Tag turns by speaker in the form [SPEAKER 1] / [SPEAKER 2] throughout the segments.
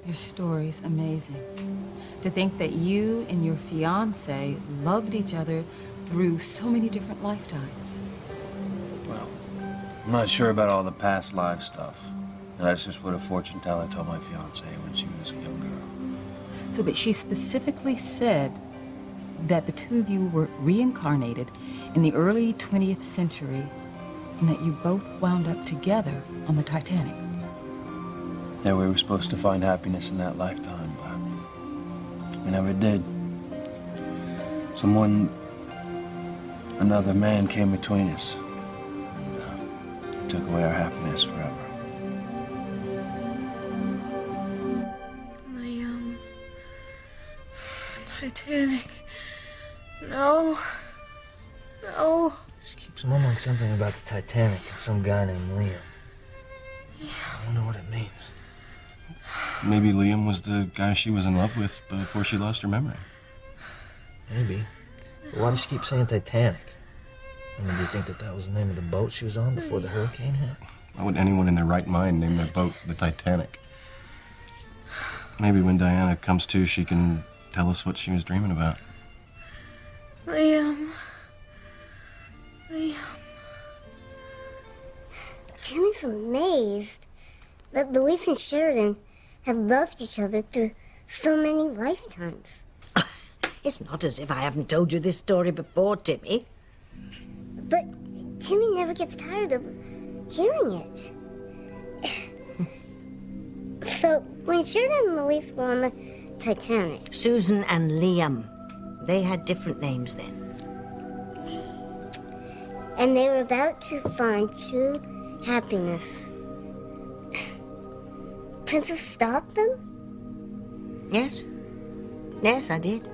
[SPEAKER 1] Your story's amazing. To think that you and your fiancé loved each other through so many different lifetimes.
[SPEAKER 2] Well, I'm not sure about all the past life stuff. That's just what a fortune teller told my fiancée when she was a young girl.
[SPEAKER 1] So, but she specifically said that the two of you were reincarnated in the early 20th century and that you both wound up together on the Titanic.
[SPEAKER 2] Yeah, we were supposed to find happiness in that lifetime, but we never did. Another man came between us and took away our happiness forever.
[SPEAKER 3] Titanic. No. No.
[SPEAKER 4] She keeps mumbling something about the Titanic and some guy named Liam.
[SPEAKER 3] Yeah.
[SPEAKER 4] I wonder what it means.
[SPEAKER 5] Maybe Liam was the guy she was in love with before she lost her memory.
[SPEAKER 4] Maybe. But why does she keep saying Titanic? I mean, do you think that was the name of the boat she was on before the hurricane hit?
[SPEAKER 5] Why would anyone in their right mind name their boat the Titanic? Maybe when Diana comes to, she can tell us what she was dreaming about.
[SPEAKER 3] Liam.
[SPEAKER 6] Jimmy's amazed that Louise and Sheridan have loved each other through so many lifetimes.
[SPEAKER 7] It's not as if I haven't told you this story before, Timmy.
[SPEAKER 6] But Jimmy never gets tired of hearing it. So, when Sheridan and Louise were on the Titanic...
[SPEAKER 7] Susan and Liam. They had different names then.
[SPEAKER 6] And they were about to find true happiness. Princess stopped them?
[SPEAKER 7] Yes. Yes, I did.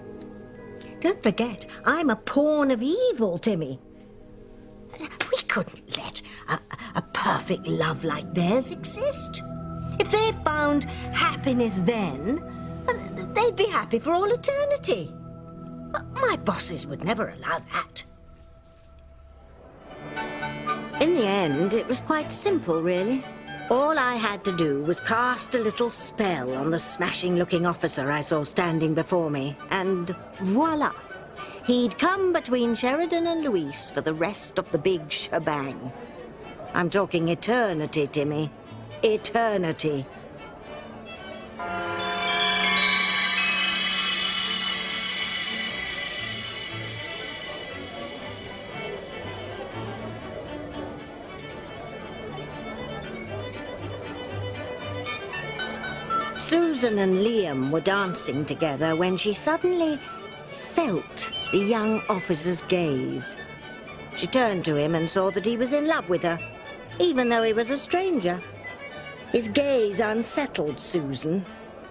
[SPEAKER 7] Don't forget, I'm a pawn of evil, Timmy. We couldn't let a perfect love like theirs exist. If they found happiness then, they'd be happy for all eternity. My bosses would never allow that. In the end, it was quite simple, really. All I had to do was cast a little spell on the smashing-looking officer I saw standing before me, and voila! He'd come between Sheridan and Louise for the rest of the big shebang. I'm talking eternity, Timmy. Eternity. Susan and Liam were dancing together when she suddenly felt the young officer's gaze. She turned to him and saw that he was in love with her, even though he was a stranger. His gaze unsettled Susan,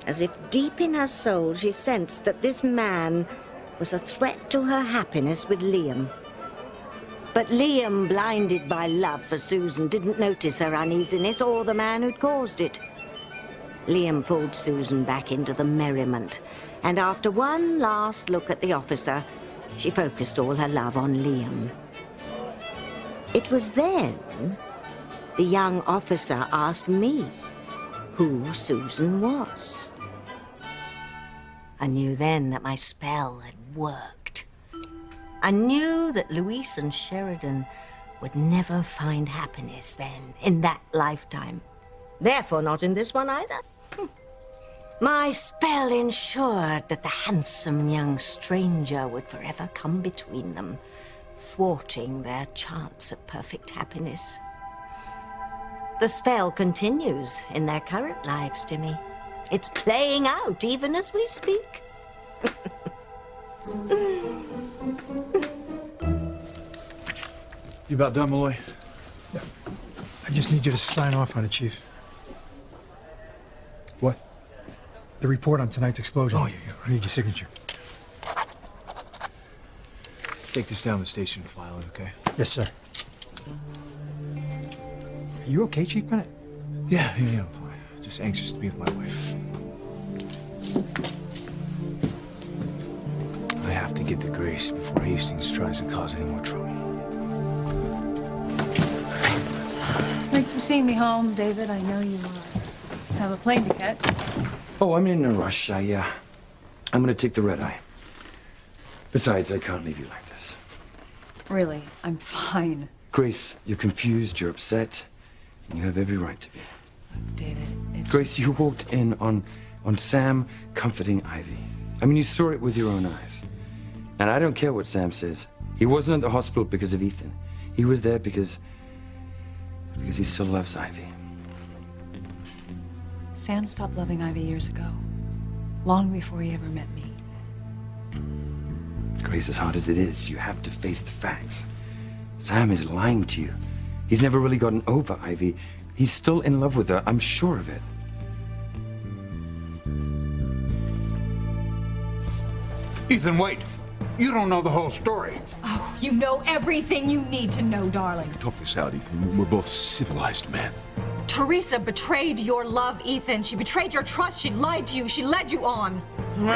[SPEAKER 7] as if deep in her soul she sensed that this man was a threat to her happiness with Liam. But Liam, blinded by love for Susan, didn't notice her uneasiness or the man who'd caused it. Liam pulled Susan back into the merriment, and after one last look at the officer, she focused all her love on Liam. It was then the young officer asked me who Susan was. I knew then that my spell had worked. I knew that Louise and Sheridan would never find happiness then, in that lifetime. Therefore not in this one either. My spell ensured that the handsome young stranger would forever come between them, thwarting their chance at perfect happiness. The spell continues in their current lives, Timmy. It's playing out even as we speak.
[SPEAKER 8] You about done, Malloy?
[SPEAKER 9] Yeah. I just need you to sign off on it, Chief.
[SPEAKER 8] What?
[SPEAKER 9] The report on tonight's explosion.
[SPEAKER 8] Oh, yeah.
[SPEAKER 9] I need your signature.
[SPEAKER 8] Take this down to the station and file it, okay?
[SPEAKER 9] Yes, sir. Are you okay, Chief Bennett?
[SPEAKER 8] Yeah, I'm fine. Just anxious to be with my wife. I have to get to Grace before Hastings tries to cause any more trouble.
[SPEAKER 1] Thanks for seeing me home, David. I know you have a plane to catch.
[SPEAKER 8] Oh, I'm in a rush. I'm gonna take the red eye. Besides, I can't leave you like this.
[SPEAKER 1] Really, I'm fine.
[SPEAKER 8] Grace, you're confused, you're upset, and you have every right to be.
[SPEAKER 1] David, it's...
[SPEAKER 8] Grace, you walked in on Sam comforting Ivy. I mean, you saw it with your own eyes. And I don't care what Sam says. He wasn't at the hospital because of Ethan. He was there because he still loves Ivy.
[SPEAKER 1] Sam stopped loving Ivy years ago, long before he ever met me.
[SPEAKER 8] Grace, as hard as it is, you have to face the facts. Sam is lying to you. He's never really gotten over Ivy. He's still in love with her. I'm sure of it.
[SPEAKER 10] Ethan, wait. You don't know the whole story.
[SPEAKER 1] Oh, you know everything you need to know, darling.
[SPEAKER 10] Talk this out, Ethan. We're both civilized men.
[SPEAKER 1] Teresa betrayed your love, Ethan. She betrayed your trust. She lied to you. She led you on.
[SPEAKER 3] Mama,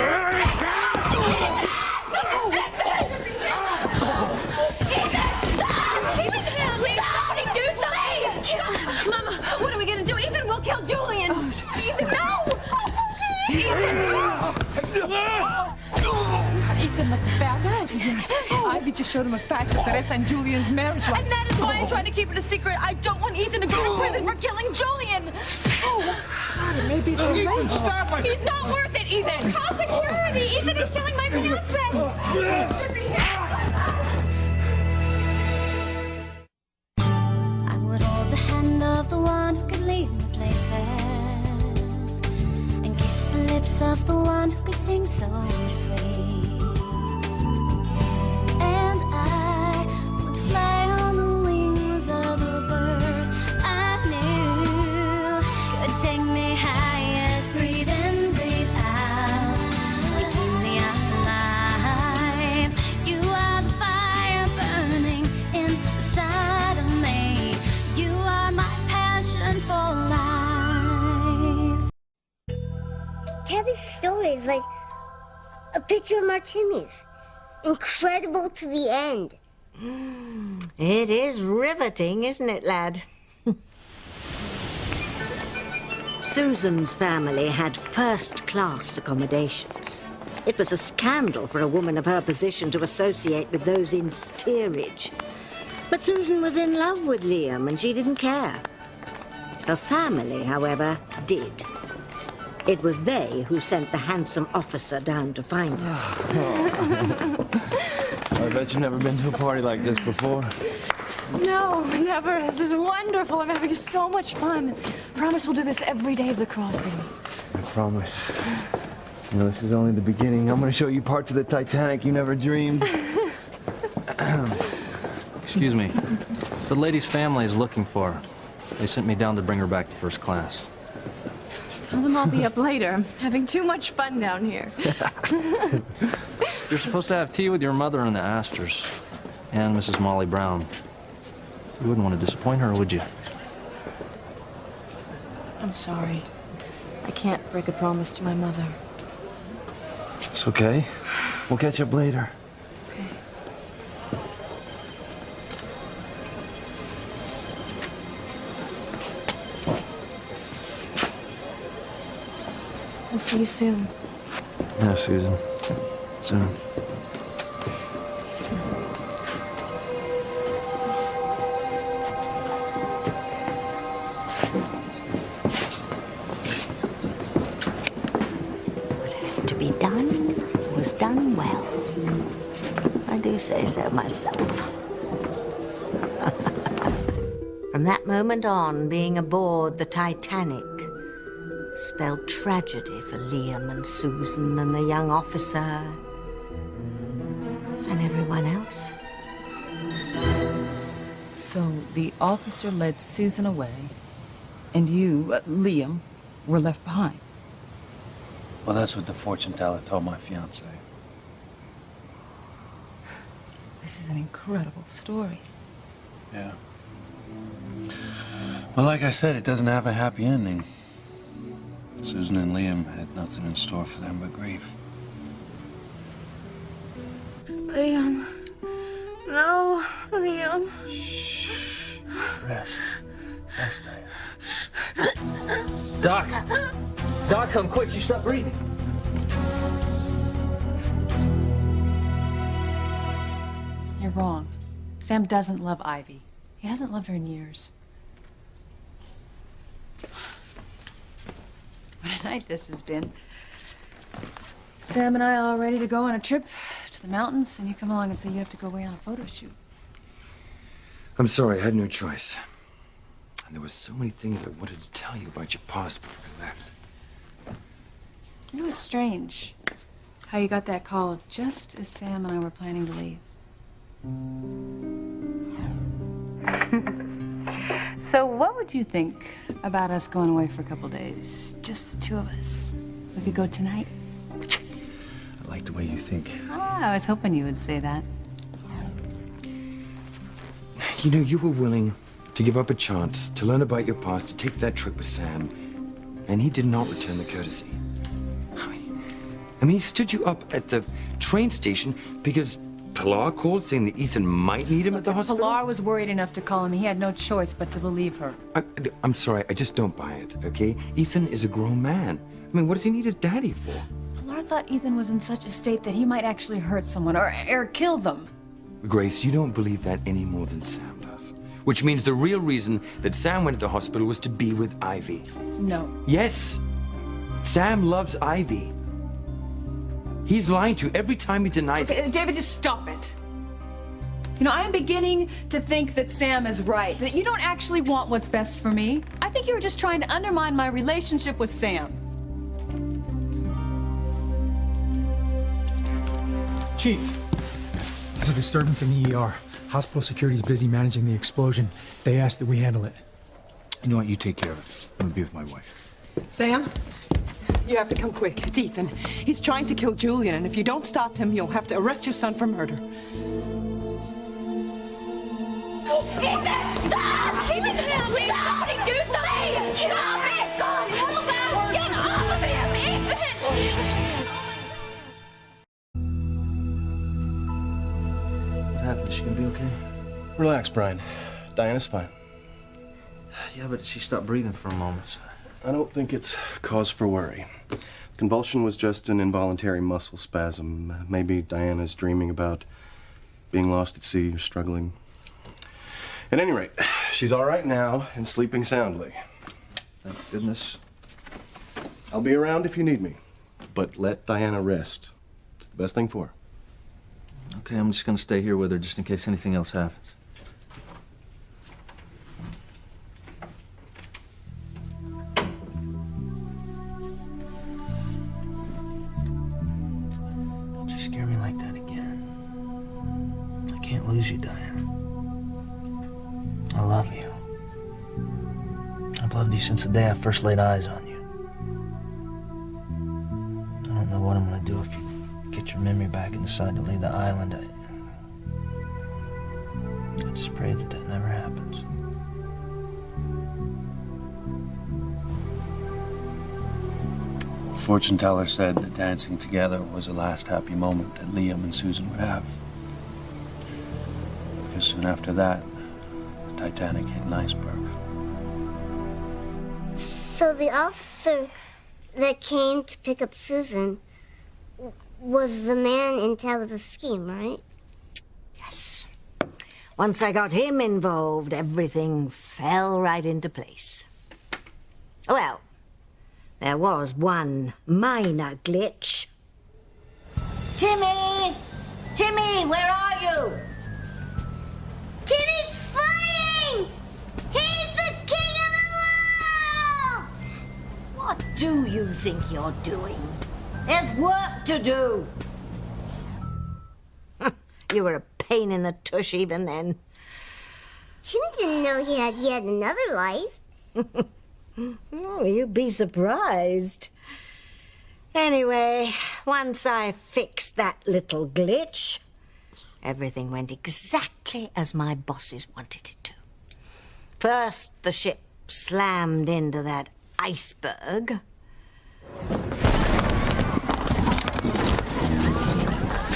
[SPEAKER 3] what are we gonna do? Ethan will kill Julian. Ethan, no! Ethan!
[SPEAKER 11] Ethan must have found out.
[SPEAKER 1] Yes. Ivy just showed him a fax of Teresa and Julian's marriage rights.
[SPEAKER 3] And that is why I'm trying to keep it a secret. I don't want Ethan to go to prison for killing Julian.
[SPEAKER 11] Maybe it's too late.
[SPEAKER 10] Stop it!
[SPEAKER 3] He's not worth it, Ethan. Call security. Ethan is killing my fiance.
[SPEAKER 12] I would hold the hand of the one who could lead me places and kiss the lips of the one who could sing so sweet. And I would fly on the wings of the bird I knew could take me highest. Breathe in, breathe out. You keep me alive. You are the fire burning inside of me. You are my passion for life.
[SPEAKER 6] Tabby's story is like a picture of Martini's. Incredible to the end.
[SPEAKER 7] It is riveting, isn't it, lad? Susan's family had first-class accommodations. It was a scandal for a woman of her position to associate with those in steerage. But Susan was in love with Liam, and she didn't care. Her family, however, did. It was they who sent the handsome officer down to find her.
[SPEAKER 4] I bet you've never been to a party like this before.
[SPEAKER 11] No, never. This is wonderful. I'm having so much fun. Promise we'll do this every day of the crossing.
[SPEAKER 4] I promise. You know, this is only the beginning. I'm going to show you parts of the Titanic you never dreamed. Excuse me. The lady's family is looking for her. They sent me down to bring her back to first class.
[SPEAKER 11] Tell them I'll be up later. I'm having too much fun down here.
[SPEAKER 4] You're supposed to have tea with your mother in the Astors and Mrs. Molly Brown. You wouldn't want to disappoint her, would you?
[SPEAKER 11] I'm sorry. I can't break a promise to my mother.
[SPEAKER 4] It's okay. We'll catch up later.
[SPEAKER 11] Okay. We'll see you soon.
[SPEAKER 4] Yeah, Susan. Soon.
[SPEAKER 7] What had to be done was done well. I do say so myself. From that moment on, being aboard the Titanic spelled tragedy for Liam and Susan and the young officer and everyone else.
[SPEAKER 1] So the officer led Susan away, and you, Liam, were left behind.
[SPEAKER 2] Well, that's what the fortune teller told my fiancée.
[SPEAKER 1] This is an incredible story.
[SPEAKER 2] Yeah. Well, like I said, it doesn't have a happy ending. Susan and Liam had nothing in store for them but grief.
[SPEAKER 3] Liam. No, Liam.
[SPEAKER 2] Rest. Rest, Diane.
[SPEAKER 4] Doc! Doc, come quick. She stopped breathing.
[SPEAKER 11] You're wrong. Sam doesn't love Ivy. He hasn't loved her in years. What a night this has been. Sam and I are all ready to go on a trip to the mountains, and you come along and say you have to go away on a photo shoot.
[SPEAKER 8] I'm sorry, I had no choice. And there were so many things I wanted to tell you about your past before I left.
[SPEAKER 11] You know, it's strange how you got that call just as Sam and I were planning to leave. So what would you think about us going away for a couple days? Just the two of us. We could go tonight.
[SPEAKER 5] I like the way you think.
[SPEAKER 11] Oh, I was hoping you would say that.
[SPEAKER 8] You know, you were willing to give up a chance to learn about your past, to take that trip with Sam, and he did not return the courtesy. I mean, he stood you up at the train station because Pilar called saying that Ethan might need him at the hospital?
[SPEAKER 11] Pilar was worried enough to call him. He had no choice but to believe her.
[SPEAKER 8] I'm sorry, I just don't buy it, okay? Ethan is a grown man. I mean, what does he need his daddy for?
[SPEAKER 11] Pilar thought Ethan was in such a state that he might actually hurt someone or kill them.
[SPEAKER 8] Grace, you don't believe that any more than Sam does. Which means the real reason that Sam went to the hospital was to be with Ivy.
[SPEAKER 11] No.
[SPEAKER 8] Yes. Sam loves Ivy. He's lying to you every time he denies it.
[SPEAKER 11] David, just stop it. You know, I am beginning to think that Sam is right, that you don't actually want what's best for me. I think you were just trying to undermine my relationship with Sam.
[SPEAKER 9] Chief, there's a disturbance in the ER. Hospital security's busy managing the explosion. They asked that we handle it.
[SPEAKER 10] You know what? You take care of it. I'm gonna be with my wife.
[SPEAKER 13] Sam, you have to come quick. It's Ethan. He's trying to kill Julian, and if you don't stop him, you'll have to arrest your son for murder.
[SPEAKER 3] Ethan, stop! Keep it down! Please, somebody do something! Stop it! God, help us! Get off of him! Ethan!
[SPEAKER 4] What happened? Is she gonna be okay?
[SPEAKER 5] Relax, Brian. Diana's fine.
[SPEAKER 4] Yeah, but she stopped breathing for a moment.
[SPEAKER 5] I don't think it's cause for worry. Convulsion was just an involuntary muscle spasm. Maybe Diana's dreaming about being lost at sea or struggling. At any rate, she's all right now and sleeping soundly.
[SPEAKER 4] Thank goodness.
[SPEAKER 5] I'll be around if you need me, but let Diana rest. It's the best thing for her.
[SPEAKER 4] Okay, I'm just gonna stay here with her just in case anything else happens. Don't you scare me like that again. I can't lose you, Diana. I love you. I've loved you since the day I first laid eyes on you. I don't know what I'm gonna do if you get your memory back and decide to leave the island. I just pray that that never happens.
[SPEAKER 2] The fortune teller said that dancing together was the last happy moment that Liam and Susan would have. Because soon after that, the Titanic hit an iceberg.
[SPEAKER 6] So the officer that came to pick up Susan was the man in Tabitha's scheme, right?
[SPEAKER 7] Yes. Once I got him involved, everything fell right into place. Well, there was one minor glitch. Timmy! Timmy, where are you?
[SPEAKER 6] Timmy's flying! He's the king of the world!
[SPEAKER 7] What do you think you're doing? There's work to do. You were a pain in the tush even then.
[SPEAKER 6] Timmy didn't know he had yet another life.
[SPEAKER 7] Oh, you'd be surprised. Anyway, once I fixed that little glitch, everything went exactly as my bosses wanted it to. First, the ship slammed into that iceberg.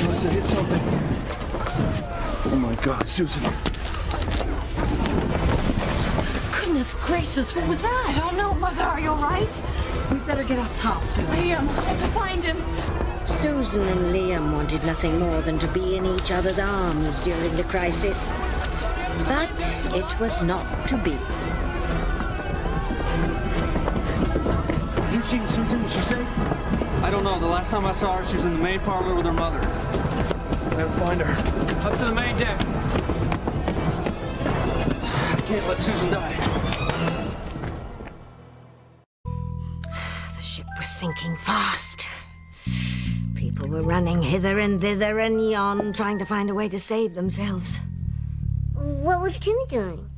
[SPEAKER 10] Must have hit something. Oh my God, Susan.
[SPEAKER 11] Goodness
[SPEAKER 14] Goodness gracious, what was that?
[SPEAKER 15] I don't know, Mother. Are you all right?
[SPEAKER 14] We better get up top, Susan.
[SPEAKER 15] Liam, I have to find him.
[SPEAKER 7] Susan and Liam wanted nothing more than to be in each other's arms during the crisis. But it was not to be.
[SPEAKER 16] Have you seen Susan? Is she safe? I don't know. The last time I saw her, she was in the maid parlor with her mother. I gotta find her. Up to the main deck. I can't let Susan die.
[SPEAKER 7] The ship was sinking fast. People were running hither and thither and yon, trying to find a way to save themselves.
[SPEAKER 6] What was Timmy doing?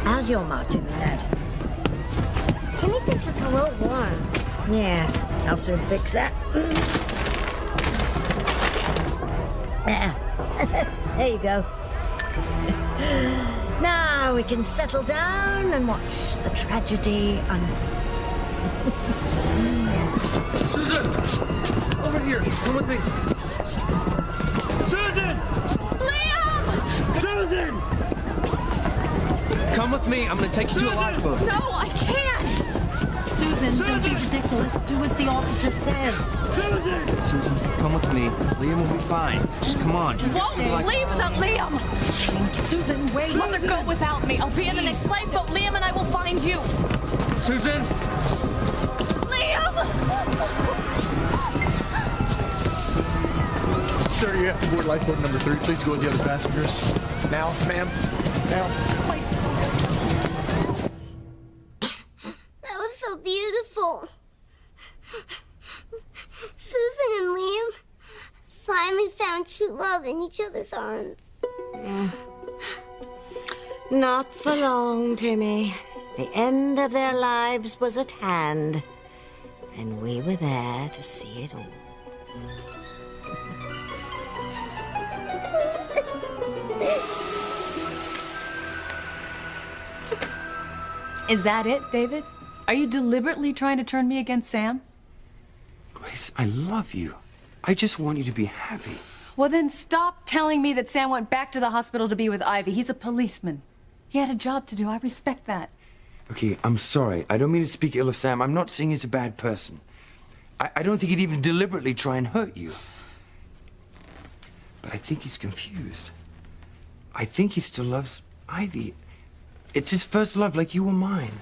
[SPEAKER 7] How's your ma, Timmy, lad?
[SPEAKER 6] Timmy thinks it's a little warm.
[SPEAKER 7] Yes, I'll soon fix that. There. There you go. Now we can settle down and watch the tragedy unfold.
[SPEAKER 16] Susan! Over here. Come with me. Susan!
[SPEAKER 15] Liam!
[SPEAKER 16] Susan! Come with me. I'm going to take you to a lifeboat.
[SPEAKER 15] No, I can't.
[SPEAKER 14] Susan, don't be ridiculous. Do as the officer says.
[SPEAKER 16] Susan! Susan, come with me. Liam will be fine. Just come on.
[SPEAKER 15] Won't leave without Liam.
[SPEAKER 14] Susan, wait.
[SPEAKER 15] Mother, go without me. I'll be in the next lifeboat. Liam and I will find you.
[SPEAKER 16] Susan!
[SPEAKER 15] Liam!
[SPEAKER 17] Sir, you have to board lifeboat number 3. Please go with the other passengers. Now, ma'am. Now.
[SPEAKER 15] Wait.
[SPEAKER 6] That was so beautiful. Susan and Liam finally found true love in each other's arms.
[SPEAKER 7] Not for long, Timmy. The end of their lives was at hand, and we were there to see it all.
[SPEAKER 11] Is that it, David? Are you deliberately trying to turn me against Sam?
[SPEAKER 8] Grace, I love you. I just want you to be happy.
[SPEAKER 11] Well, then stop telling me that Sam went back to the hospital to be with Ivy. He's a policeman. He had a job to do. I respect that.
[SPEAKER 8] Okay, I'm sorry. I don't mean to speak ill of Sam. I'm not saying he's a bad person. I don't think he'd even deliberately try and hurt you. But I think he's confused. I think he still loves Ivy. It's his first love, like you were mine.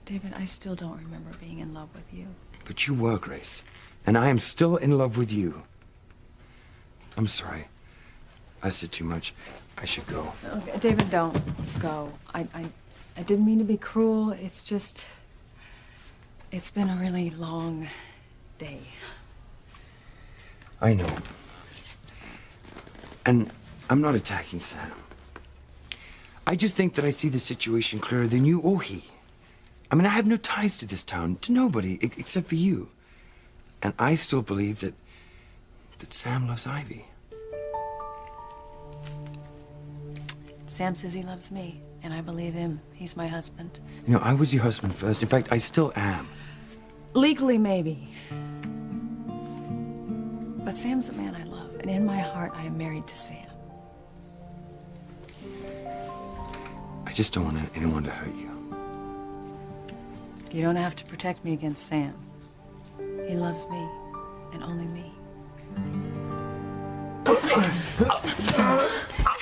[SPEAKER 11] David, I still don't remember being in love with you.
[SPEAKER 8] But you were, Grace. And I am still in love with you. I'm sorry. I said too much. I should go.
[SPEAKER 11] Okay, David, don't go. I didn't mean to be cruel. It's just... It's been a really long day.
[SPEAKER 8] I know. And I'm not attacking Sam. I just think that I see the situation clearer than you or he. I mean, I have no ties to this town, to nobody, except for you. And I still believe that Sam loves Ivy.
[SPEAKER 11] Sam says he loves me, and I believe him. He's my husband.
[SPEAKER 8] You know, I was your husband first. In fact, I still am.
[SPEAKER 11] Legally, maybe. But Sam's a man I love, and in my heart, I am married to Sam.
[SPEAKER 8] I just don't want anyone to hurt you.
[SPEAKER 11] You don't have to protect me against Sam. He loves me, and only me.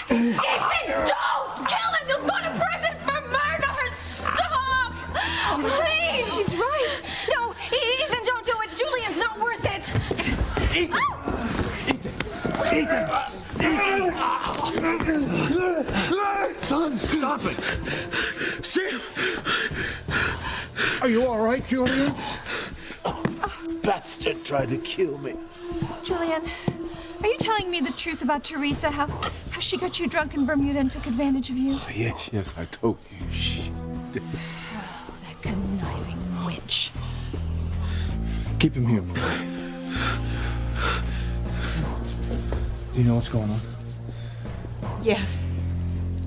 [SPEAKER 15] Ethan, don't kill him! You'll go to prison for murder! Stop! Please!
[SPEAKER 14] She's right.
[SPEAKER 15] No, Ethan, don't do it. Julian's not worth it.
[SPEAKER 10] Ethan! Son, stop it! Sam! Are you all right, Julian?
[SPEAKER 18] Bastard tried to kill me.
[SPEAKER 3] Julian, are you telling me the truth about Teresa? How she got you drunk in Bermuda and took advantage of you?
[SPEAKER 18] Oh, yes, I told you. Shh.
[SPEAKER 3] Oh, that conniving witch.
[SPEAKER 17] Keep him here, Marie. Do you know what's going on?
[SPEAKER 14] Yes.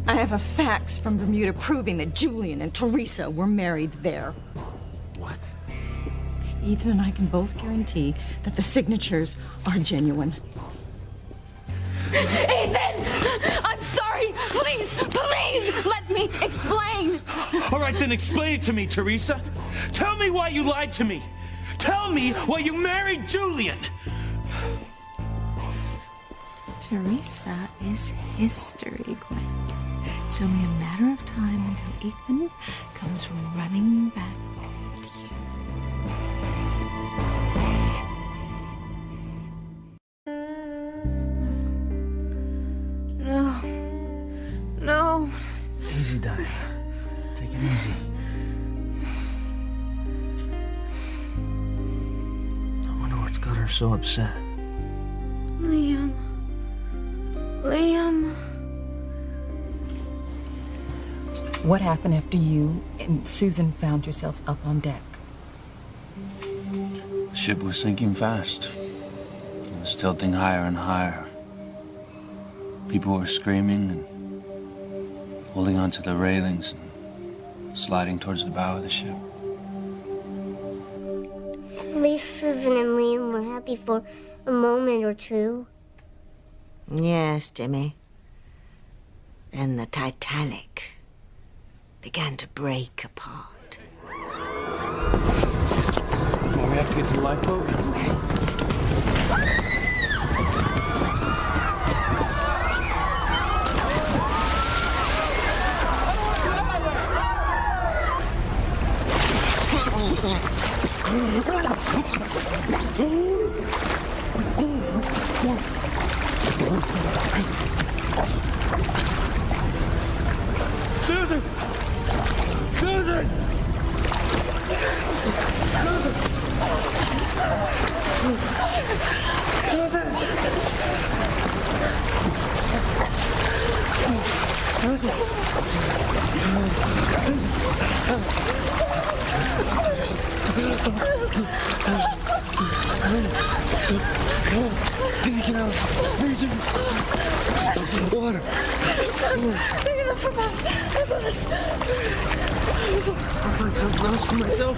[SPEAKER 14] I have a fax from Bermuda proving that Julian and Teresa were married there.
[SPEAKER 18] What?
[SPEAKER 1] Ethan and I can both guarantee that the signatures are genuine.
[SPEAKER 15] Ethan! I'm sorry! Please, please, let me explain!
[SPEAKER 19] All right, then explain it to me, Teresa. Tell me why you lied to me. Tell me why you married Julian.
[SPEAKER 20] Teresa is history, Gwen. It's only a matter of time until Ethan comes running back with you.
[SPEAKER 13] No. No.
[SPEAKER 4] Easy, Diane. Take it easy. I wonder what's got her so upset.
[SPEAKER 20] Liam. Liam.
[SPEAKER 1] What happened after you and Susan found yourselves up on deck?
[SPEAKER 2] The ship was sinking fast. It was tilting higher and higher. People were screaming and holding onto the railings and sliding towards the bow of the ship.
[SPEAKER 6] At least Susan and Liam were happy for a moment or two.
[SPEAKER 7] Yes, Timmy. Then the Titanic began to break apart.
[SPEAKER 16] Come on, we have to get to the lifeboat.
[SPEAKER 19] Susan! Susan! Water.
[SPEAKER 15] It's not big enough for both of us.
[SPEAKER 19] I'll find something else for myself.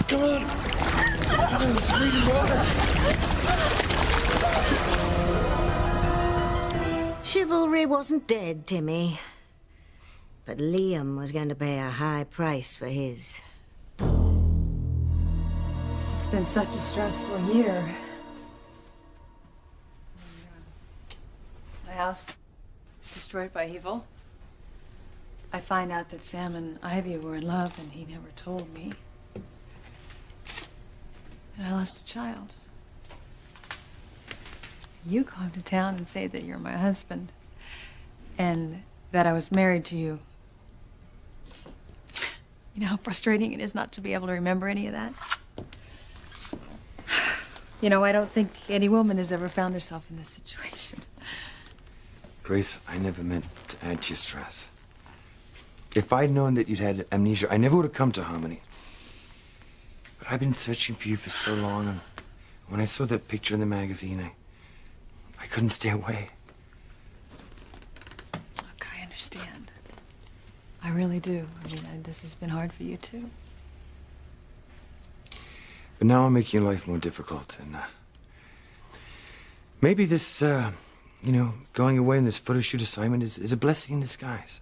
[SPEAKER 19] Come on. It's freezing water.
[SPEAKER 7] Chivalry wasn't dead, Timmy. But Liam was going to pay a high price for his.
[SPEAKER 11] This has been such a stressful year. My house is destroyed by evil. I find out that Sam and Ivy were in love and he never told me. And I lost a child. You come to town and say that you're my husband and that I was married to you. You know how frustrating it is not to be able to remember any of that? You know, I don't think any woman has ever found herself in this situation.
[SPEAKER 8] Grace, I never meant to add to your stress. If I'd known that you'd had amnesia, I never would have come to Harmony. But I've been searching for you for so long, and when I saw that picture in the magazine, I couldn't stay away.
[SPEAKER 11] Look, I understand. I really do. I mean, this has been hard for you, too.
[SPEAKER 8] But now I'm making your life more difficult, and maybe this, you know, going away on this photo shoot assignment is a blessing in disguise.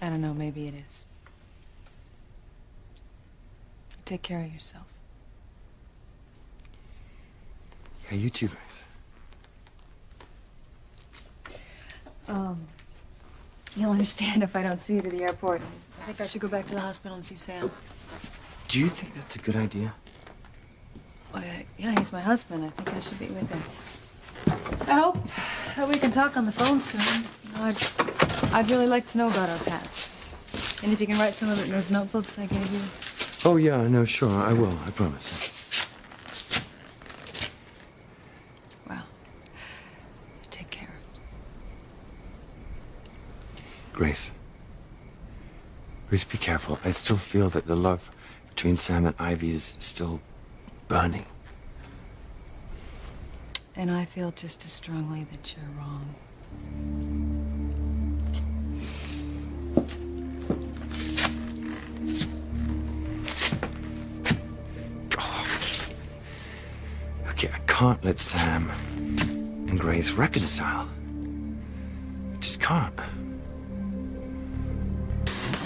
[SPEAKER 11] I don't know, maybe it is. Take care of yourself.
[SPEAKER 8] Yeah, you too, Grace.
[SPEAKER 11] You'll understand if I don't see you to the airport. I think I should go back to the hospital and see Sam.
[SPEAKER 8] Do you think that's a good idea?
[SPEAKER 11] Well, yeah, he's my husband. I think I should be with him. I hope that we can talk on the phone soon. You know, I'd really like to know about our past. And if you can write some of it in those notebooks I gave you.
[SPEAKER 8] Oh, yeah, no, sure, I will, I promise.
[SPEAKER 11] Well, take care.
[SPEAKER 8] Grace. Grace, be careful. I still feel that the love between Sam and Ivy is still burning.
[SPEAKER 11] And I feel just as strongly that you're wrong.
[SPEAKER 8] can't let Sam and Grace reconcile. I just can't.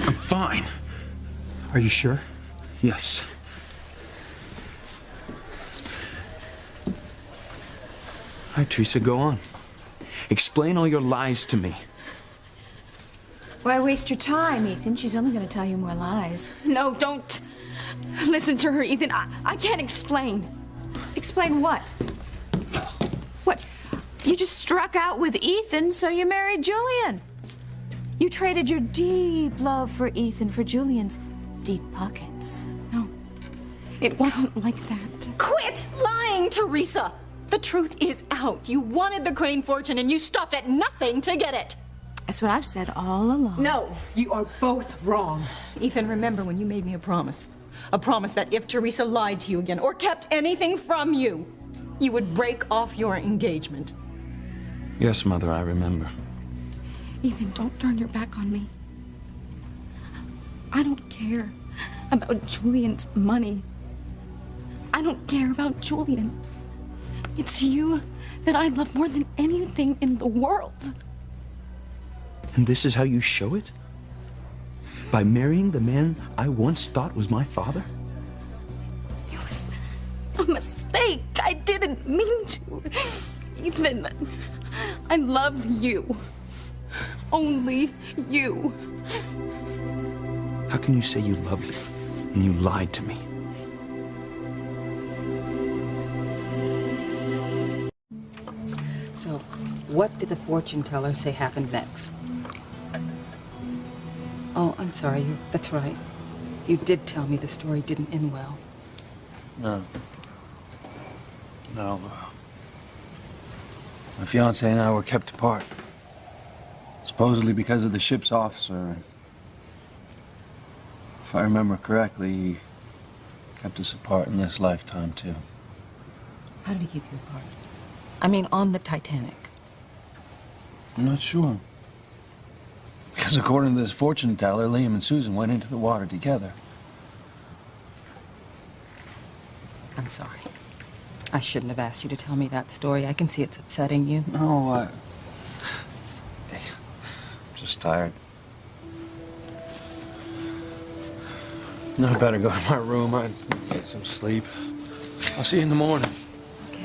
[SPEAKER 10] I'm fine.
[SPEAKER 9] Are you sure?
[SPEAKER 10] Yes. All right, Teresa, go on. Explain all your lies to me.
[SPEAKER 20] Why waste your time, Ethan? She's only going to tell you more lies.
[SPEAKER 13] No, don't listen to her, Ethan. I can't explain.
[SPEAKER 20] Explain what? What? You just struck out with Ethan, so you married Julian. You traded your deep love for Ethan for Julian's deep pockets.
[SPEAKER 13] No, it wasn't like that. Quit lying, Teresa. The truth is out. You wanted the Crane fortune and you stopped at nothing to get it.
[SPEAKER 20] That's what I've said all along.
[SPEAKER 13] No, you are both wrong. Ethan, remember when you made me a promise? A promise that if Teresa lied to you again or kept anything from you, you would break off your engagement.
[SPEAKER 10] Yes, Mother, I remember.
[SPEAKER 13] Ethan, don't turn your back on me. I don't care about Julian's money. I don't care about Julian. It's you that I love more than anything in the world.
[SPEAKER 10] And this is how you show it? By marrying the man I once thought was my father?
[SPEAKER 13] It was a mistake. I didn't mean to. Ethan, I love you. Only you.
[SPEAKER 10] How can you say you love me and you lied to me?
[SPEAKER 1] So, what did the fortune teller say happened next? Oh, I'm sorry. That's right. You did tell me the story didn't end well.
[SPEAKER 2] No. My fiancé and I were kept apart. Supposedly because of the ship's officer. If I remember correctly, he kept us apart in this lifetime, too.
[SPEAKER 1] How did he keep you apart? I mean, on the Titanic.
[SPEAKER 2] I'm not sure. Because according to this fortune teller, Liam and Susan went into the water together.
[SPEAKER 1] I'm sorry. I shouldn't have asked you to tell me that story. I can see it's upsetting you.
[SPEAKER 2] No, I'm just tired. I better go to my room. I get some sleep. I'll see you in the morning.
[SPEAKER 1] Okay.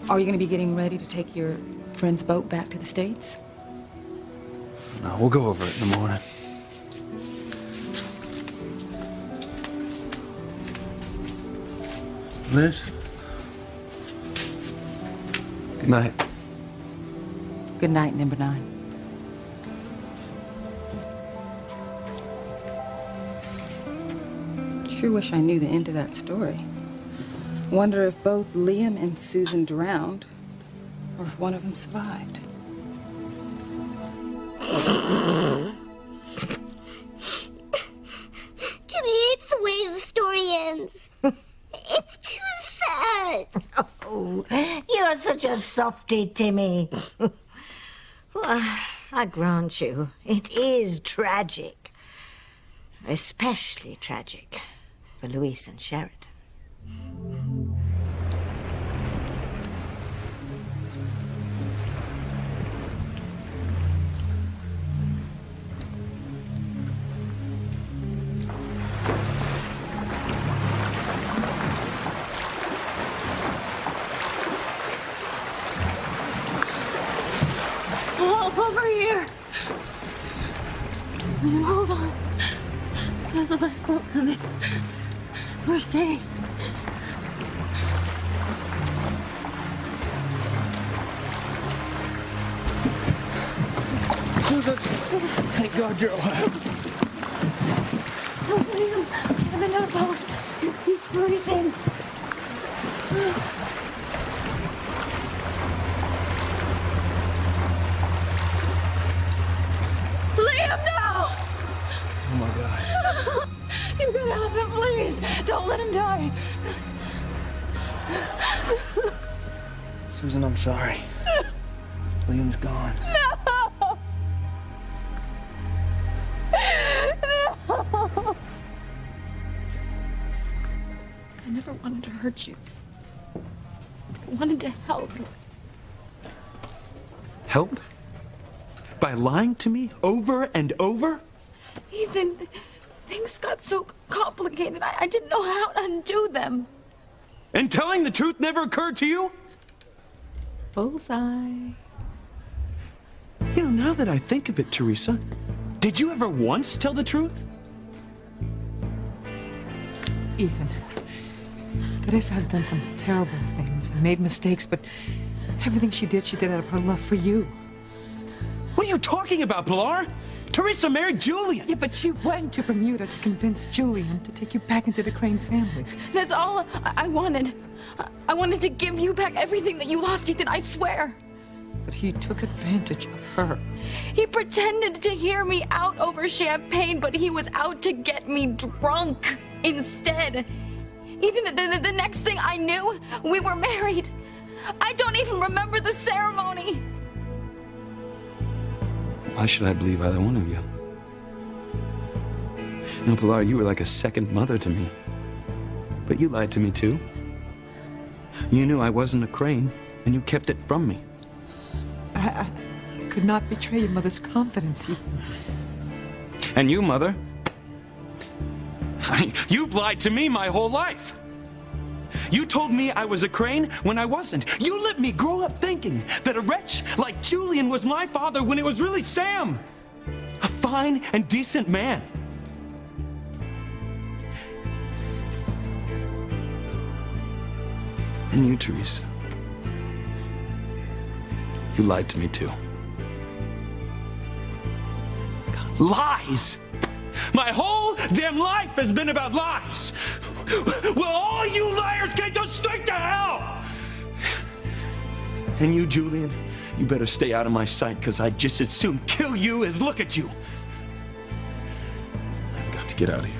[SPEAKER 1] Are you going to be getting ready to take your friend's boat back to the States?
[SPEAKER 2] No, we'll go over it in the morning. Liz? Good night.
[SPEAKER 1] Good night, number 9. Sure wish I knew the end to that story. Wonder if both Liam and Susan drowned, or if one of them survived.
[SPEAKER 6] Jimmy, it's the way the story ends. It's too sad.
[SPEAKER 7] Oh, you're such a softy, Timmy. Well, I grant you, it is tragic. Especially tragic for Louise and Sheridan.
[SPEAKER 3] Help over here. Hold on. There's a lifeboat coming. We're staying.
[SPEAKER 19] Susan, thank God you're alive.
[SPEAKER 3] Oh, Liam, I'm in a boat. He's freezing. Liam, no!
[SPEAKER 19] Oh my God.
[SPEAKER 3] You've got to help him, please. Don't let him die.
[SPEAKER 19] Susan, I'm sorry. Liam's gone.
[SPEAKER 3] No! No! I never wanted to hurt you.
[SPEAKER 14] wanted to help.
[SPEAKER 10] Help? By lying to me over and over?
[SPEAKER 14] Ethan, things got so complicated. I didn't know how to undo them.
[SPEAKER 10] And telling the truth never occurred to you?
[SPEAKER 14] Bullseye.
[SPEAKER 10] You know, now that I think of it, Teresa, did you ever once tell the truth?
[SPEAKER 13] Ethan, Teresa has done some terrible things and made mistakes, but everything she did out of her love for you.
[SPEAKER 10] What are you talking about, Pilar? Teresa married Julian.
[SPEAKER 13] Yeah, but she went to Bermuda to convince Julian to take you back into the Crane family.
[SPEAKER 14] That's all I wanted. I wanted to give you back everything that you lost, Ethan, I swear.
[SPEAKER 13] But he took advantage of her.
[SPEAKER 14] He pretended to hear me out over champagne, but he was out to get me drunk instead. Ethan, the next thing I knew, we were married. I don't even remember the ceremony.
[SPEAKER 10] Why should I believe either one of you? You know, Pilar, you were like a second mother to me. But you lied to me, too. You knew I wasn't a Crane, and you kept it from me.
[SPEAKER 13] I could not betray your mother's confidence, Ethan.
[SPEAKER 10] And you, Mother, you've lied to me my whole life. You told me I was a Crane when I wasn't. You let me grow up thinking that a wretch like Julian was my father when it was really Sam. A fine and decent man. And you, Teresa, you lied to me too. Lies! My whole damn life has been about lies. Well, all you liars can go straight to hell! And you, Julian, you better stay out of my sight, because I'd just as soon kill you as look at you. I've got to get out of here.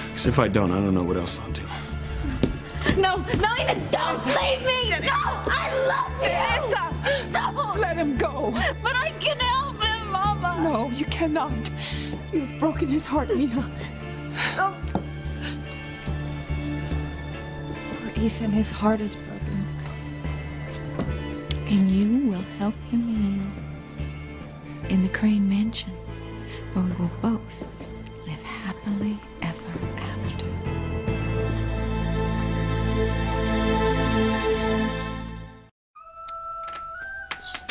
[SPEAKER 10] Because if I don't know what else I'll do.
[SPEAKER 14] No, Ethan, don't leave me! No, I love you!
[SPEAKER 13] Teresa!
[SPEAKER 14] Don't!
[SPEAKER 13] Let him go!
[SPEAKER 14] But I can help him, Mama!
[SPEAKER 13] No, you cannot. You've broken his heart, Mia.
[SPEAKER 14] Oh.
[SPEAKER 1] For Ethan, his heart is broken. And you will help him heal in the Crane Mansion, where we will both live happily ever after.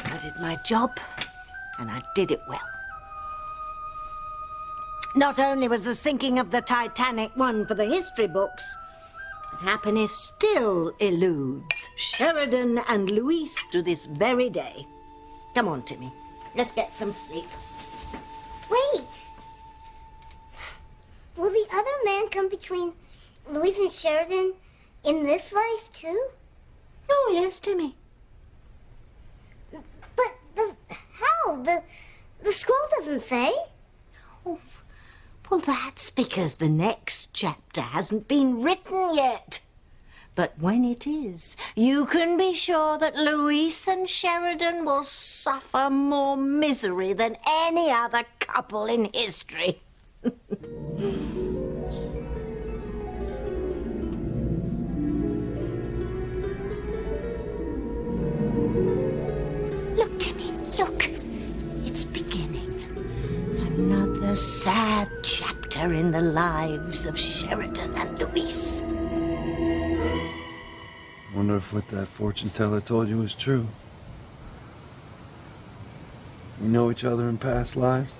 [SPEAKER 7] I did my job, and I did it well. Not only was the sinking of the Titanic one for the history books, but happiness still eludes Sheridan and Louise to this very day. Come on, Timmy. Let's get some sleep.
[SPEAKER 6] Wait! Will the other man come between Louise and Sheridan in this life, too?
[SPEAKER 7] Oh, yes, Timmy.
[SPEAKER 6] But how? The scroll doesn't say.
[SPEAKER 7] Oh, well, that's because the next chapter hasn't been written yet. But when it is, you can be sure that Louise and Sheridan will suffer more misery than any other couple in history. Look, Timmy, look. It's beginning. Another sad chapter in the lives of Sheridan and Louise.
[SPEAKER 2] Wonder if what that fortune teller told you was true. You know each other in past lives?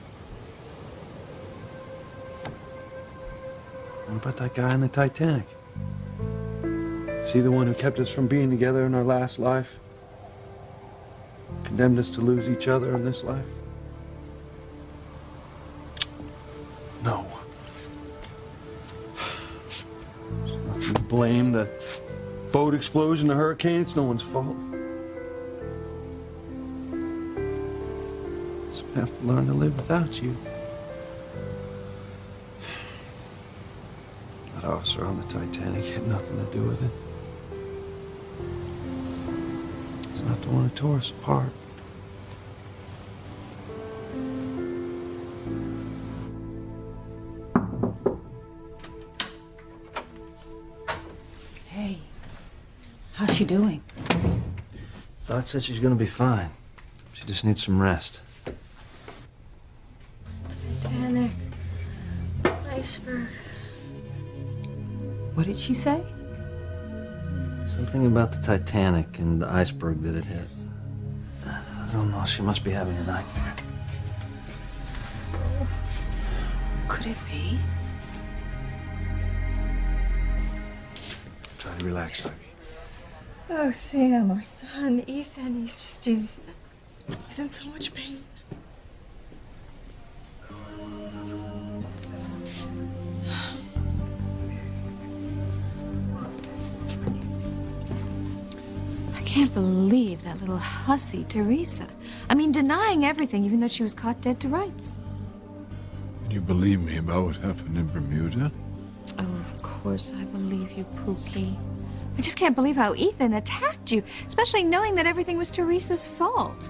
[SPEAKER 2] What about that guy in the Titanic? Is he the one who kept us from being together in our last life? Condemned us to lose each other in this life? No. There's nothing to blame. The boat explosion, the hurricane, it's no one's fault. So we have to learn to live without you. That officer on the Titanic had nothing to do with it. He's not the one who tore us apart.
[SPEAKER 1] Hey, How's she doing?
[SPEAKER 4] Doc said she's gonna be fine. She just needs some rest.
[SPEAKER 14] Titanic. Iceberg.
[SPEAKER 1] What did she say?
[SPEAKER 4] Something about the Titanic and the iceberg that it hit. I don't know. She must be having a nightmare.
[SPEAKER 1] Could it be?
[SPEAKER 8] Try to relax, Ivy.
[SPEAKER 14] Oh, Sam, our son, Ethan, he's in so much pain.
[SPEAKER 20] I can't believe that little hussy, Teresa. I mean, denying everything, even though she was caught dead to rights.
[SPEAKER 18] You believe me about what happened in Bermuda?
[SPEAKER 20] Oh, of course I believe you, Pookie. I just can't believe how Ethan attacked you, especially knowing that everything was Teresa's fault.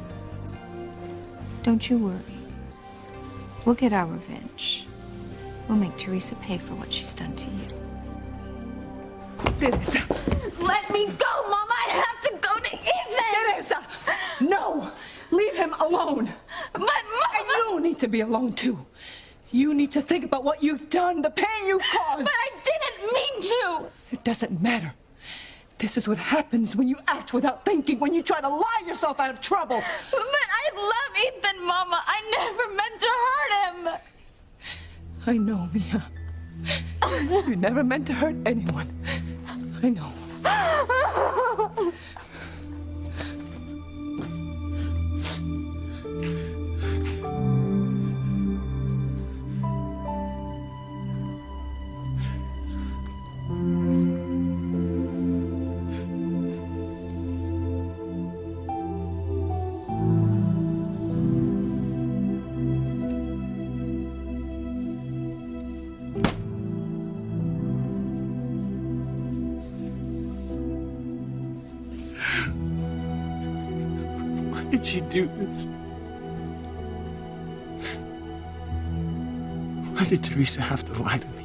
[SPEAKER 20] Don't you worry. We'll get our revenge. We'll make Teresa pay for what she's done to you.
[SPEAKER 13] Teresa,
[SPEAKER 14] Let me go, Mama! I have to go to Ethan!
[SPEAKER 13] Teresa! No! Leave him alone!
[SPEAKER 14] But, Mama!
[SPEAKER 13] And you need to be alone, too. You need to think about what you've done, the pain you've caused.
[SPEAKER 14] But I didn't mean to!
[SPEAKER 13] It doesn't matter. This is what happens when you act without thinking, when you try to lie yourself out of trouble.
[SPEAKER 14] But I love Ethan, Mama. I never meant to hurt him.
[SPEAKER 13] I know, Mia. You never meant to hurt anyone. I know.
[SPEAKER 10] Why did she do this? Why did Teresa have to lie to me?